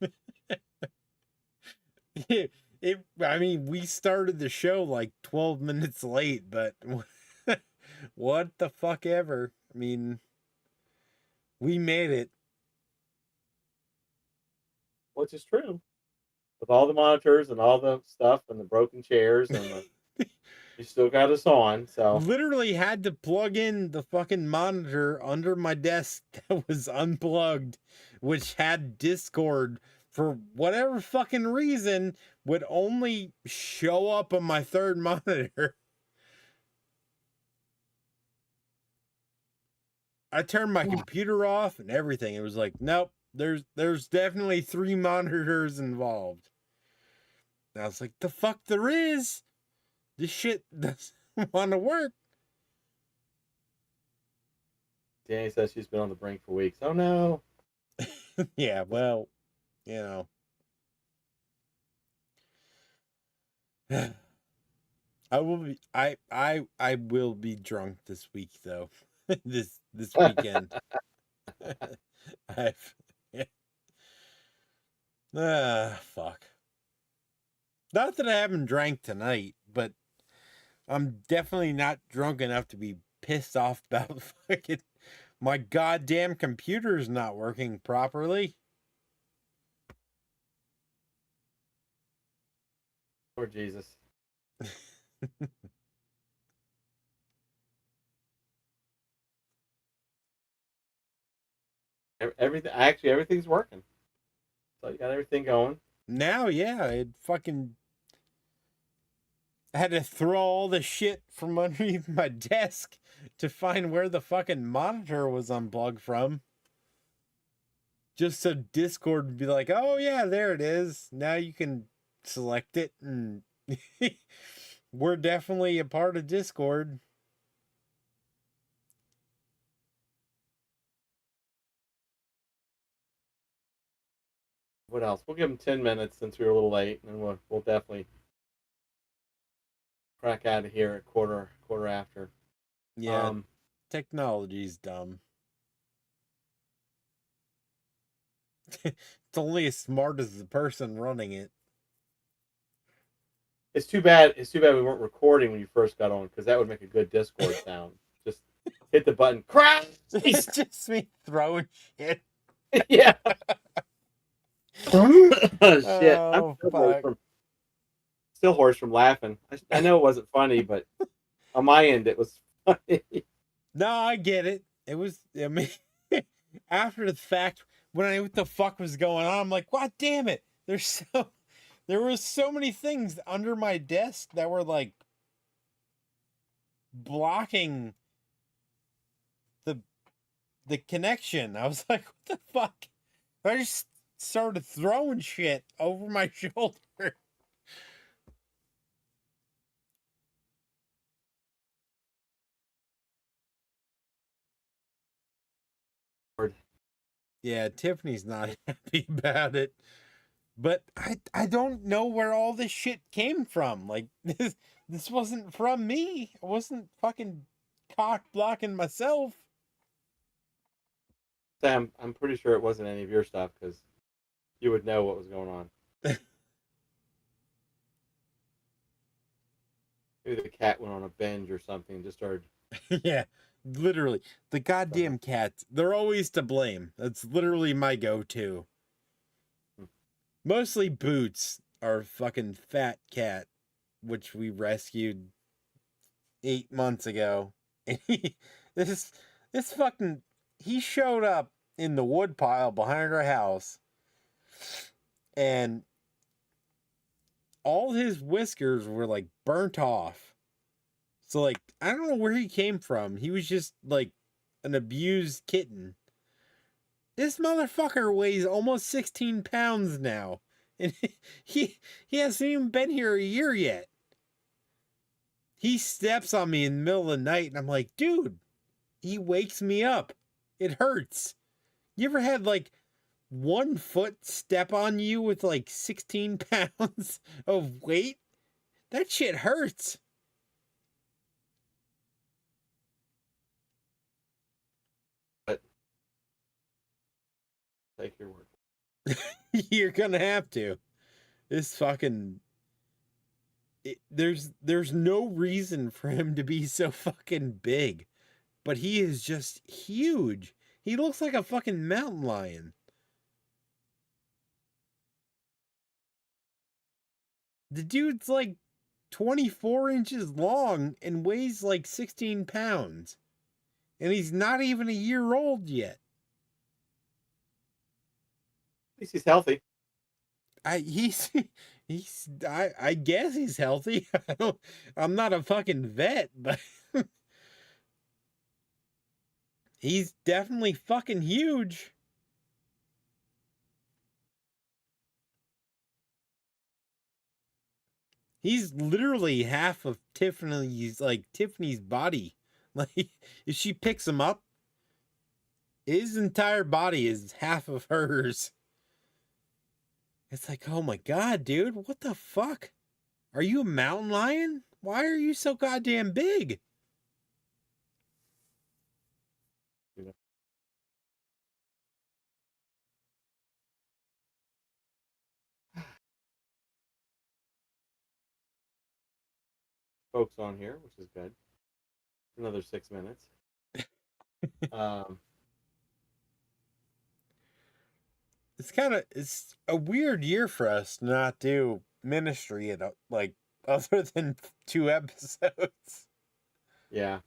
I mean, we started the show like 12 minutes late, but what the fuck ever. I mean, we made it. Which is true. With all the monitors and all the stuff and the broken chairs and you still got us on. So Literally had to plug in the fucking monitor under my desk that was unplugged, which had Discord for whatever fucking reason would only show up on my third monitor. I turned my computer off and everything. It was like, nope, there's definitely 3 monitors involved. And I was like, the fuck there is. This shit doesn't want to work. Danny says she's been on the brink for weeks. Oh no. Yeah, well, you know. I will be drunk this week though. this weekend. I've fuck. Not that I haven't drank tonight, but I'm definitely not drunk enough to be pissed off about fucking my goddamn computer's not working properly. Lord Jesus. Everything's working. So you got everything going. Now, yeah, it fucking I had to throw all the shit from underneath my desk to find where the fucking monitor was unplugged from. Just so Discord would be like, oh yeah, there it is. Now you can select it and we're definitely a part of Discord. What else? We'll give them 10 minutes since we were a little late, and we'll definitely crack out of here at quarter after. Yeah, technology's dumb. It's only as smart as the person running it. It's too bad. It's too bad we weren't recording when you first got on, because that would make a good Discord sound. Just hit the button. Crash! It's just me throwing shit. Yeah. Oh, shit. Oh, I'm still hoarse from laughing. I know it wasn't funny, but on my end, it was funny. No, I get it. It was, I mean, after the fact, when I knew what the fuck was going on, I'm like, God damn it. There was so many things under my desk that were like blocking the connection. I was like, what the fuck? I just started throwing shit over my shoulder. Yeah, Tiffany's not happy about it. But I don't know where all this shit came from. Like this wasn't from me. I wasn't fucking cock blocking myself. Sam, I'm pretty sure it wasn't any of your stuff because you would know what was going on. Maybe the cat went on a binge or something and just started. Yeah, literally. The goddamn cats. They're always to blame. That's literally my go-to. Mostly Boots, our fucking fat cat, which we rescued 8 months ago. And this fucking he showed up in the wood pile behind our house, and all his whiskers were like burnt off. So like I don't know where he came from. He was just like an abused kitten. This motherfucker weighs almost 16 pounds now. And he hasn't even been here a year yet. He steps on me in the middle of the night and I'm like, dude, he wakes me up. It hurts. You ever had like 1 foot step on you with like 16 pounds of weight? That shit hurts. But take your word. You're gonna have to. This fucking there's no reason for him to be so fucking big, but he is just huge. He looks like a fucking mountain lion. The dude's like 24 inches long and weighs like 16 pounds. And he's not even a year old yet. At least he's healthy. I guess he's healthy. I'm not a fucking vet, but he's definitely fucking huge. He's literally half of Tiffany's body. Like if she picks him up, his entire body is half of hers. It's like, oh my god, dude, what the fuck? Are you a mountain lion? Why are you so goddamn big? Folks on here, which is good. Another 6 minutes. It's a weird year for us to not do ministry at like other than 2 episodes. Yeah.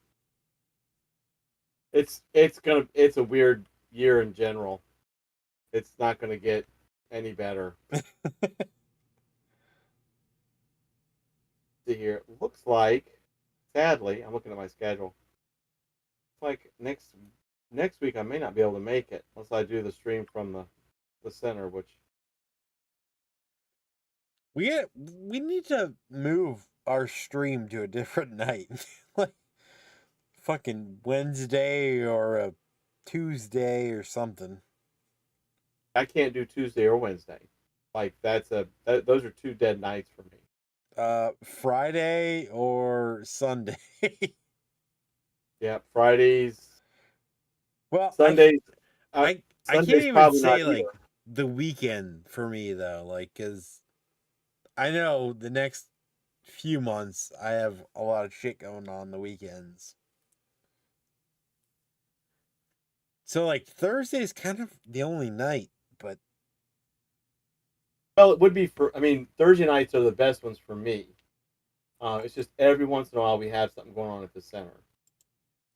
It's a weird year in general. It's not gonna get any better. See here. It looks like, sadly, I'm looking at my schedule. It's like next week I may not be able to make it unless I do the stream from the center, which We need to move our stream to a different night. Like fucking Wednesday or a Tuesday or something. I can't do Tuesday or Wednesday. Like those are 2 dead nights for me. Friday or Sunday. Yeah, Fridays. Well, Sundays. I can't Sunday's even probably say not like either. the weekend for me though, like because I know the next few months I have a lot of shit going on the weekends. So like Thursday is kind of the only night, but Well, it would be for. I mean, Thursday nights are the best ones for me. It's just every once in a while we have something going on at the center.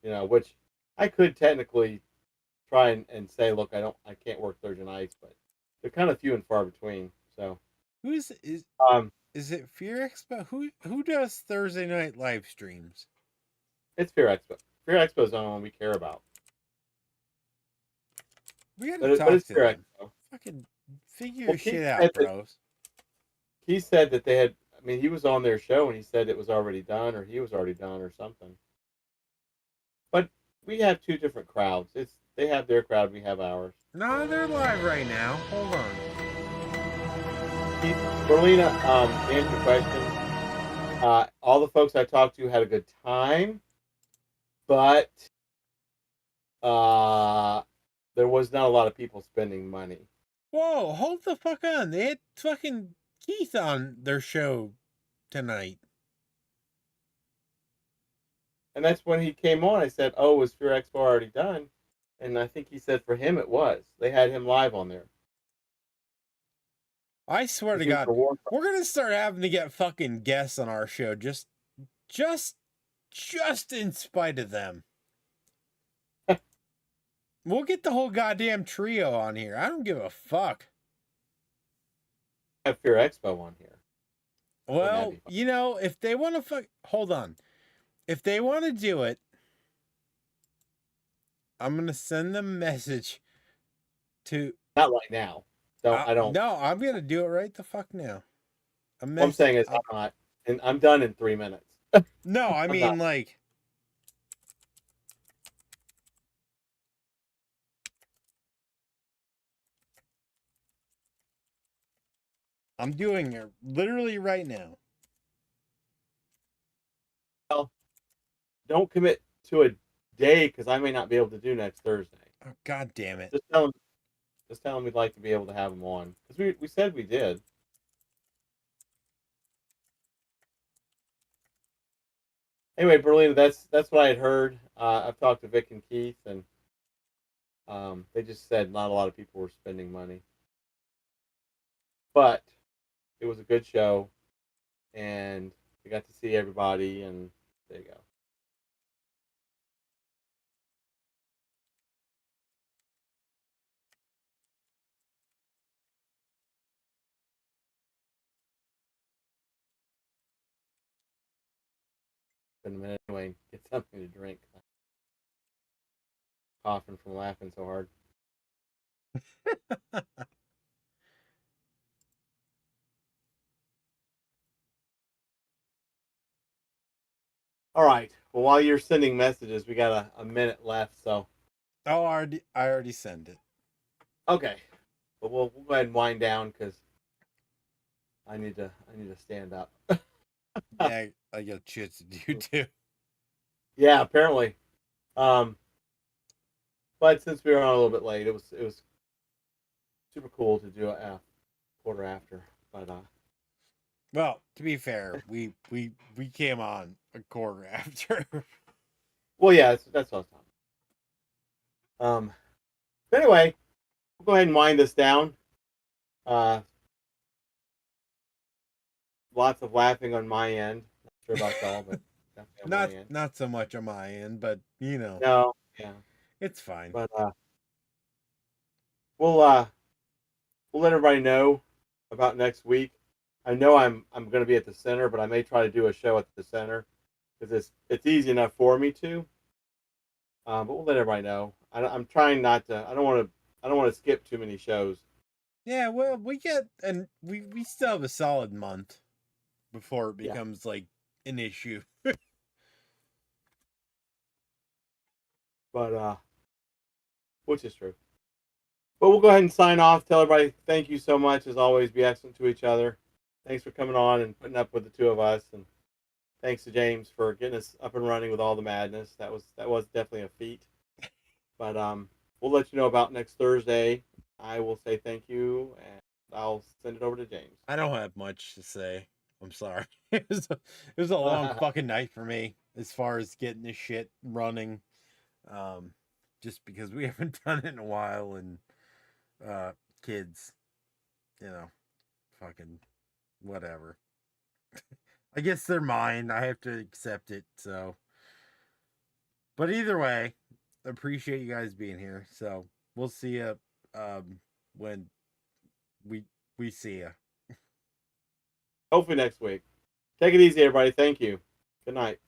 Which I could technically try and say, look, I can't work Thursday nights, but they're kind of few and far between. So is um, it Fear Expo? Who does Thursday night live streams? it's Fear Expo. Fear Expo is the only one we care about. We gotta But talk it's to Fear them. Expo. Fucking figure Well, your shit out, bros. He said that they had. I mean, he was on their show and he said it was already done, or he was already done, or something. But we have two different crowds. They have their crowd, we have ours. No, they're live right now. Hold on. Berlina, to answer your question, all the folks I talked to had a good time, but there was not a lot of people spending money. Whoa, hold the fuck on. They had fucking Keith on their show tonight. And that's when he came on. I said, "Oh, was Fear Expo already done?" And I think he said for him it was. They had him live on there. I swear to He was God, for War- we're gonna start having to get fucking guests on our show just in spite of them. We'll get the whole goddamn trio on here. I don't give a fuck. have Fear Expo on here. Well, be fun? you know, if they want to hold on. If they want to do it, I'm going to send them a message to Not right now. I don't. No, I'm going to do it right the fuck now. What I'm saying is I'm not, and I'm done in 3 minutes. No, I mean like I'm doing it literally right now. Well, don't commit to a day because I may not be able to do next Thursday. Oh, God damn it. Just tell them we'd like to be able to have them on because we said we did. Anyway, Berlina, that's what I had heard. I've talked to Vic and Keith, and they just said not a lot of people were spending money, but it was a good show, and we got to see everybody, and there you go. In a minute anyway, get something to drink. Coughing from laughing so hard. All right. Well, while you're sending messages, we got a minute left, so. Oh, I already sent it. Okay. But we'll go ahead and wind down because I need to stand up. Yeah, I got shit to do too. Yeah, apparently. But since we were on a little bit late, it was super cool to do a quarter after. But Well, to be fair, we came on a quarter after. well, yeah, that's what I was talking. But anyway, we'll go ahead and wind this down. Lots of laughing on my end. Not sure about y'all, but definitely on my end. Not so much on my end, but you know. No, yeah, It's fine. but we'll let everybody know about next week. I know I'm going to be at the center, but I may try to do a show at the center because it's easy enough for me to. But we'll let everybody know. I'm trying not to. I don't want to skip too many shows. Yeah, well, we still have a solid month before it becomes like an issue. But which is true. But we'll go ahead and sign off. Tell everybody thank you so much as always. Be excellent to each other. Thanks for coming on and putting up with the two of us, and thanks to James for getting us up and running with all the madness. That was definitely a feat. But we'll let you know about next Thursday. I will say thank you, and I'll send it over to James. I don't have much to say. I'm sorry. It was a long fucking night for me as far as getting this shit running. Just because we haven't done it in a while, and kids, you know, fucking whatever. I guess they're mine. I have to accept it. So, but either way, appreciate you guys being here. So we'll see you when we see you. Hopefully next week. Take it easy, everybody. Thank you. Good night.